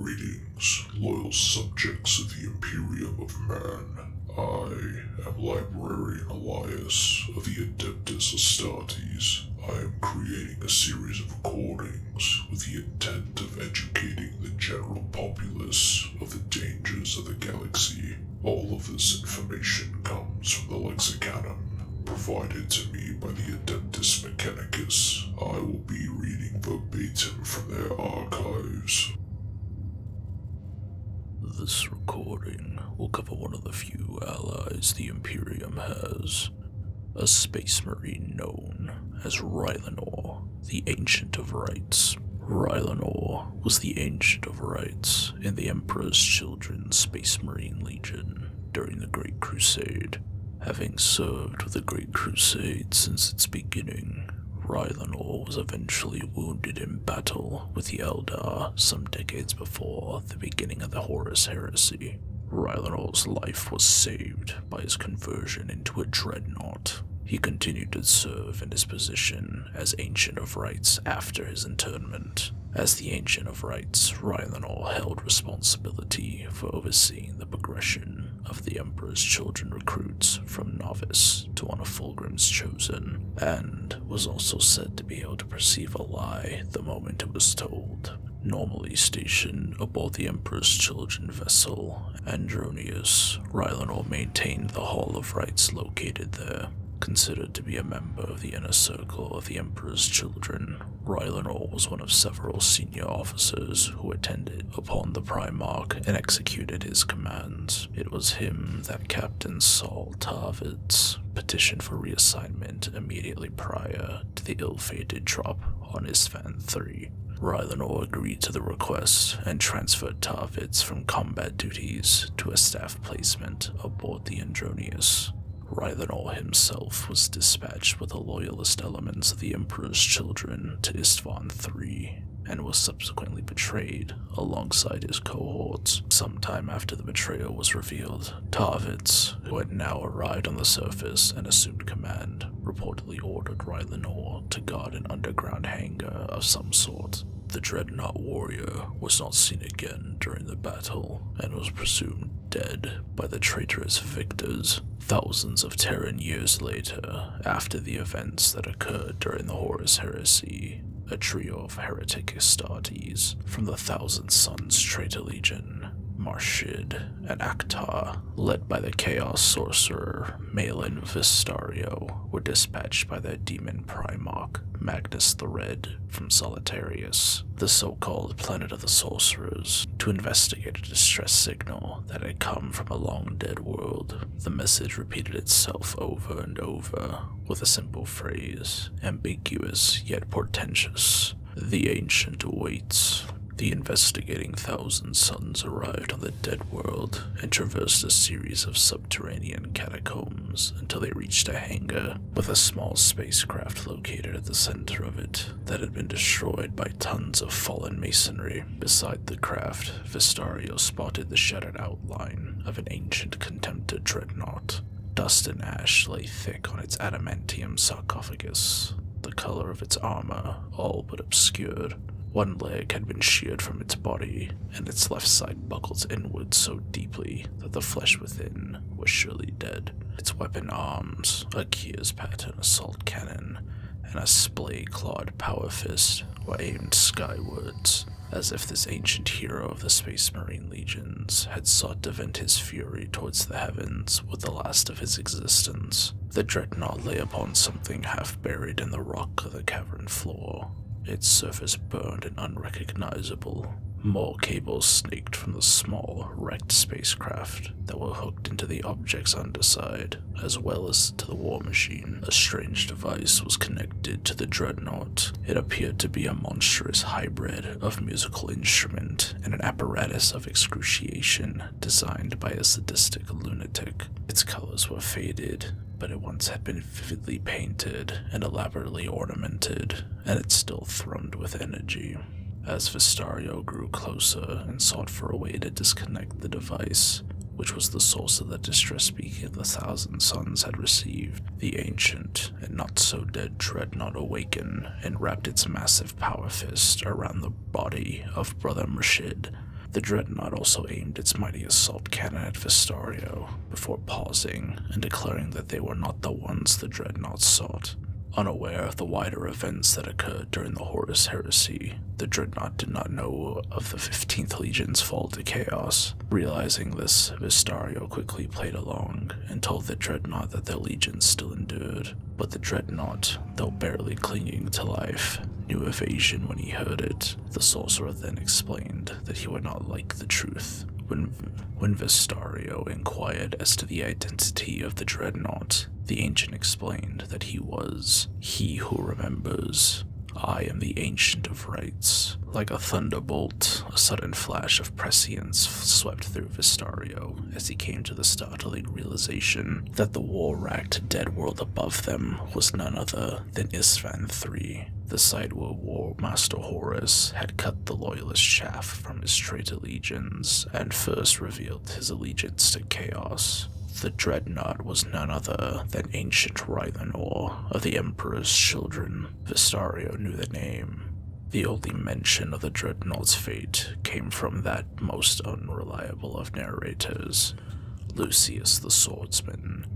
Greetings, loyal subjects of the Imperium of Man. I am Librarian Elias of the Adeptus Astartes. I am creating a series of recordings with the intent of educating the general populace of the dangers of the galaxy. All of this information comes from the Lexicanum provided to me by the Adeptus Mechanicus. I will be reading verbatim from their archives. This recording will cover one of the few allies the Imperium has, a space marine known as Rylanor, the Ancient of Rites. Rylanor was the Ancient of Rites in the Emperor's Children's Space Marine Legion during the Great Crusade. Having served with the Great Crusade since its beginning, Rylanor was eventually wounded in battle with the Eldar some decades before the beginning of the Horus Heresy. Rylanor's life was saved by his conversion into a dreadnought. He continued to serve in his position as Ancient of Rites after his internment. As the Ancient of Rites, Rylanor held responsibility for overseeing the progression of the Emperor's Children recruits from novice to one of Fulgrim's chosen, and was also said to be able to perceive a lie the moment it was told. Normally stationed aboard the Emperor's Children vessel, Andronius, Rylanor maintained the Hall of Rites located there. Considered to be a member of the inner circle of the Emperor's Children, Rylanor was one of several senior officers who attended upon the Primarch and executed his commands. It was him that Captain Saul Tarvitz petitioned for reassignment immediately prior to the ill-fated drop on Isfan III. Rylanor agreed to the request and transferred Tarvitz from combat duties to a staff placement aboard the Andronius. Rylanor himself was dispatched with the loyalist elements of the Emperor's Children to Istvan III, and was subsequently betrayed alongside his cohorts. Sometime after the betrayal was revealed, Tarvitz, who had now arrived on the surface and assumed command, reportedly ordered Rylanor to guard an underground hangar of some sort. The Dreadnought warrior was not seen again during the battle, and was presumed dead by the traitorous victors. Thousands of Terran years later, after the events that occurred during the Horus Heresy, a trio of heretic Astartes from the Thousand Sons Traitor Legion, Marshid and Akhtar, led by the Chaos Sorcerer Malin Vistario, were dispatched by their demon Primarch, Magnus the Red, from Solitarius, the so-called Planet of the Sorcerers, to investigate a distress signal that had come from a long-dead world. The message repeated itself over and over, with a simple phrase, ambiguous yet portentous: "The Ancient awaits." The investigating Thousand Sons arrived on the dead world and traversed a series of subterranean catacombs until they reached a hangar with a small spacecraft located at the center of it that had been destroyed by tons of fallen masonry. Beside the craft, Vistario spotted the shattered outline of an ancient contempted dreadnought. Dust and ash lay thick on its adamantium sarcophagus, the color of its armor all but obscured. One leg had been sheared from its body, and its left side buckled inward so deeply that the flesh within was surely dead. Its weapon arms, a Kier's pattern assault cannon, and a splay-clawed power fist were aimed skywards, as if this ancient hero of the Space Marine Legions had sought to vent his fury towards the heavens with the last of his existence. The dreadnought lay upon something half buried in the rock of the cavern floor, its surface burned and unrecognizable. More cables snaked from the small, wrecked spacecraft that were hooked into the object's underside, as well as to the war machine. A strange device was connected to the dreadnought. It appeared to be a monstrous hybrid of musical instrument and an apparatus of excruciation designed by a sadistic lunatic. Its colors were faded, but it once had been vividly painted and elaborately ornamented, and it still thrummed with energy. As Vistario grew closer and sought for a way to disconnect the device, which was the source of the distress beacon the Thousand Sons had received, the ancient and not-so-dead dreadnought awakened and wrapped its massive power fist around the body of Brother Murshid. The Dreadnought also aimed its mighty assault cannon at Vistario, before pausing and declaring that they were not the ones the Dreadnought sought. Unaware of the wider events that occurred during the Horus Heresy, the Dreadnought did not know of the 15th Legion's fall to chaos. Realizing this, Vistario quickly played along and told the Dreadnought that their legion still endured. But the Dreadnought, though barely clinging to life, knew evasion when he heard it. The sorcerer then explained that he would not like the truth. When Vistario inquired as to the identity of the Dreadnought, the Ancient explained that he was he who remembers. I am the Ancient of Rites. Like a thunderbolt, a sudden flash of prescience swept through Vistario as he came to the startling realization that the war-racked dead world above them was none other than Isstvan III. The site where War Master Horus had cut the loyalist chaff from his traitor legions and first revealed his allegiance to chaos. The Dreadnought was none other than ancient Rylanor of the Emperor's Children. Vistario knew the name. The only mention of the Dreadnought's fate came from that most unreliable of narrators, Lucius the Swordsman,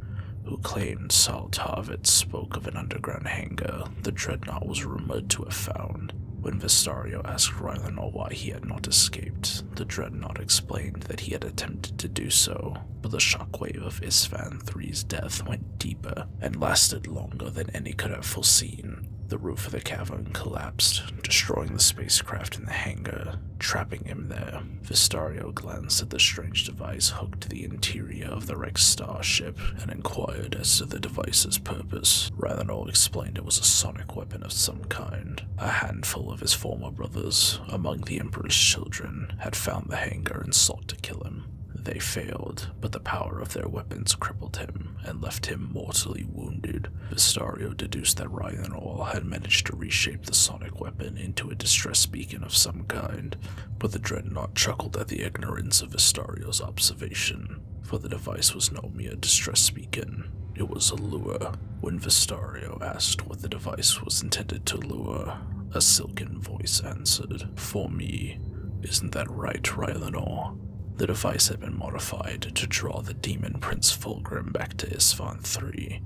who claimed Saul Tarvitz spoke of an underground hangar the Dreadnought was rumored to have found. When Vistario asked Rylanor why he had not escaped, the Dreadnought explained that he had attempted to do so, but the shockwave of Isstvan III's death went deeper and lasted longer than any could have foreseen. The roof of the cavern collapsed, destroying the spacecraft in the hangar, trapping him there. Vistario glanced at the strange device hooked to the interior of the wrecked starship and inquired as to the device's purpose. Rylanor explained it was a sonic weapon of some kind. A handful of his former brothers, among the Emperor's Children, had found the hangar and sought to kill him. They failed, but the power of their weapons crippled him and left him mortally wounded. Vistario deduced that Rylanor had managed to reshape the sonic weapon into a distress beacon of some kind, but the Dreadnought chuckled at the ignorance of Vistario's observation, for the device was no mere distress beacon. It was a lure. When Vistario asked what the device was intended to lure, a silken voice answered, "For me, isn't that right, Rylanor?" The device had been modified to draw the demon Prince Fulgrim back to Isstvan III,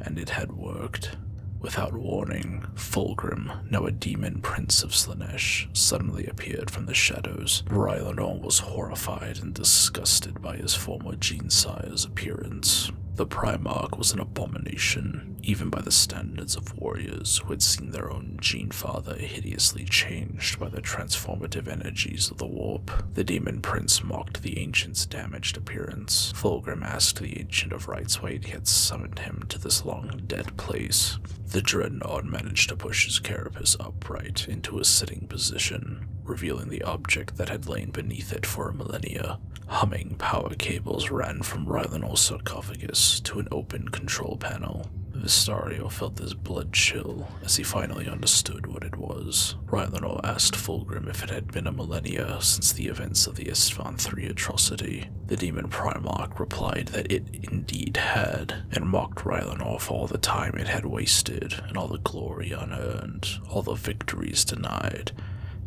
and it had worked. Without warning, Fulgrim, now a demon prince of Slaanesh, suddenly appeared from the shadows. Rylanor was horrified and disgusted by his former Genesire's appearance. The Primarch was an abomination, even by the standards of warriors who had seen their own Gene-father hideously changed by the transformative energies of the warp. The Demon Prince mocked the Ancient's damaged appearance. Fulgrim asked the Ancient of Rites why he had summoned him to this long-dead place. The Dreadnought managed to push his carapace upright into a sitting position, revealing the object that had lain beneath it for millennia. Humming power cables ran from Rylanor's sarcophagus to an open control panel. Vistario felt his blood chill as he finally understood what it was. Rylanor asked Fulgrim if it had been a millennia since the events of the Isstvan III atrocity. The Demon Primarch replied that it indeed had, and mocked Rylanor for all the time it had wasted, and all the glory unearned, all the victories denied,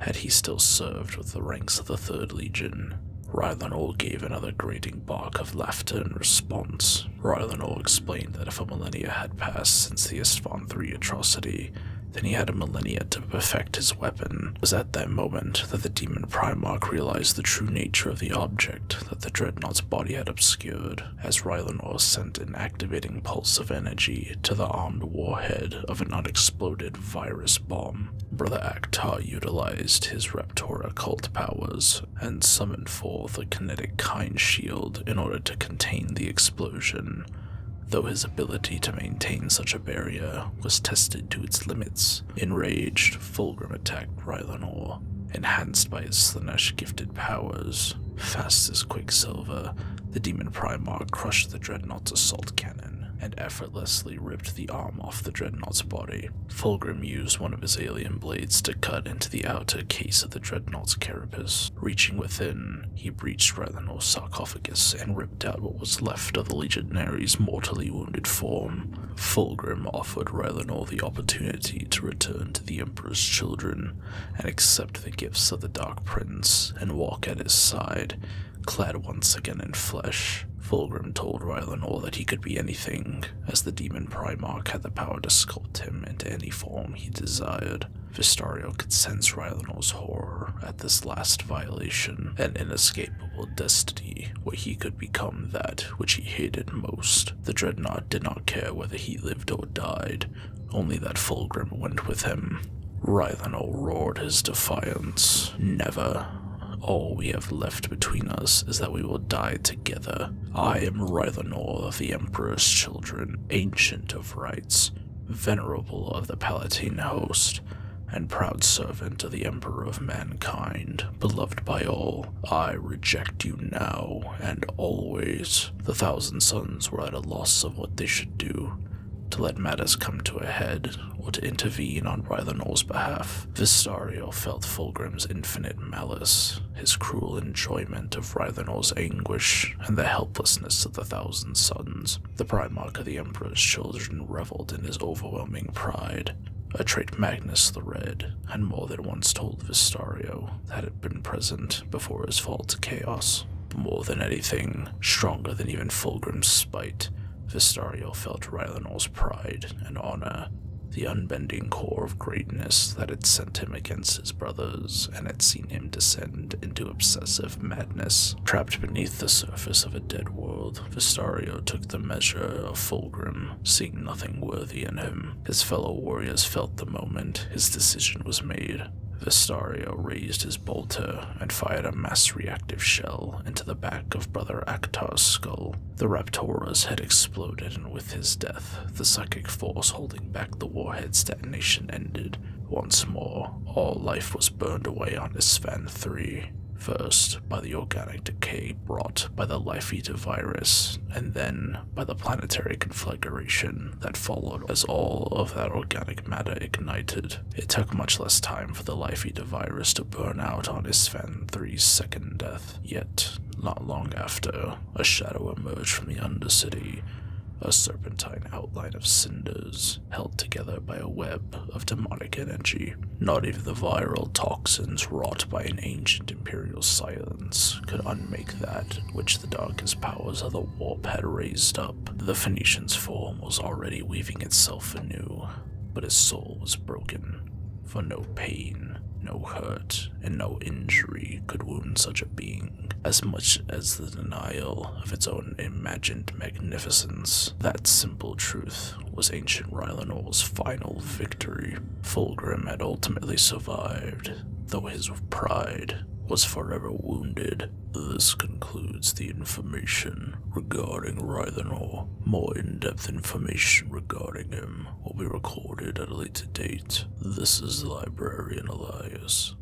had he still served with the ranks of the Third Legion. Rylanor gave another grating bark of laughter in response. Rylanor explained that if a millennia had passed since the Isstvan III atrocity, then he had a millennia to perfect his weapon. It was at that moment that the Demon Primarch realized the true nature of the object that the Dreadnought's body had obscured, as Rylanor sent an activating pulse of energy to the armed warhead of an unexploded virus bomb. Brother Akhtar utilized his Raptor occult powers and summoned forth a kinetic kind shield in order to contain the explosion, though his ability to maintain such a barrier was tested to its limits. Enraged, Fulgrim attacked Rylanor, enhanced by his Slaanesh-gifted powers. Fast as Quicksilver, the Demon Primarch crushed the Dreadnought's assault cannon, and effortlessly ripped the arm off the dreadnought's body. Fulgrim used one of his alien blades to cut into the outer case of the dreadnought's carapace. Reaching within, he breached Rylanor's sarcophagus and ripped out what was left of the legionary's mortally wounded form. Fulgrim offered Rylanor the opportunity to return to the Emperor's children and accept the gifts of the Dark Prince and walk at his side, clad once again in flesh. Fulgrim told Rylanor that he could be anything, as the Demon Primarch had the power to sculpt him into any form he desired. Vistario could sense Rylanor's horror at this last violation, an inescapable destiny where he could become that which he hated most. The Dreadnought did not care whether he lived or died, only that Fulgrim went with him. Rylanor roared his defiance. Never. All we have left between us is that we will die together. I am Rylanor of the Emperor's children, Ancient of Rites, venerable of the Palatine host, and proud servant of the Emperor of mankind, beloved by all. I reject you now and always. The Thousand Sons were at a loss of what they should do, to let matters come to a head, or to intervene on Rylanor's behalf. Vistario felt Fulgrim's infinite malice, his cruel enjoyment of Rylanor's anguish, and the helplessness of the Thousand Sons. The Primarch of the Emperor's children reveled in his overwhelming pride, a trait Magnus the Red had more than once told Vistario that had been present before his fall to chaos. More than anything, stronger than even Fulgrim's spite, Vistario felt Rylanor's pride and honor, the unbending core of greatness that had sent him against his brothers and had seen him descend into obsessive madness. Trapped beneath the surface of a dead world, Vistario took the measure of Fulgrim, seeing nothing worthy in him. His fellow warriors felt the moment his decision was made. Vistario raised his bolter and fired a mass reactive shell into the back of Brother Aktar's skull. The Raptora's head exploded, and with his death, the psychic force holding back the warhead's detonation ended. Once more, all life was burned away on Isfan 3. First, by the organic decay brought by the Life-Eater virus, and then by the planetary conflagration that followed as all of that organic matter ignited. It took much less time for the Life-Eater virus to burn out on Isfan 3's second death, yet, not long after, a shadow emerged from the Undercity, a serpentine outline of cinders, held together by a web of demonic energy. Not even the viral toxins wrought by an ancient imperial silence could unmake that which the darkest powers of the warp had raised up. The Phoenician's form was already weaving itself anew, but his soul was broken, for no pain, no hurt, and no injury could wound such a being, as much as the denial of its own imagined magnificence. That simple truth was Ancient Rylanor's final victory. Fulgrim had ultimately survived, though his pride was forever wounded. This concludes the information regarding Rylanor. More in-depth information regarding him will be recorded at a later date. This is Librarian Elias.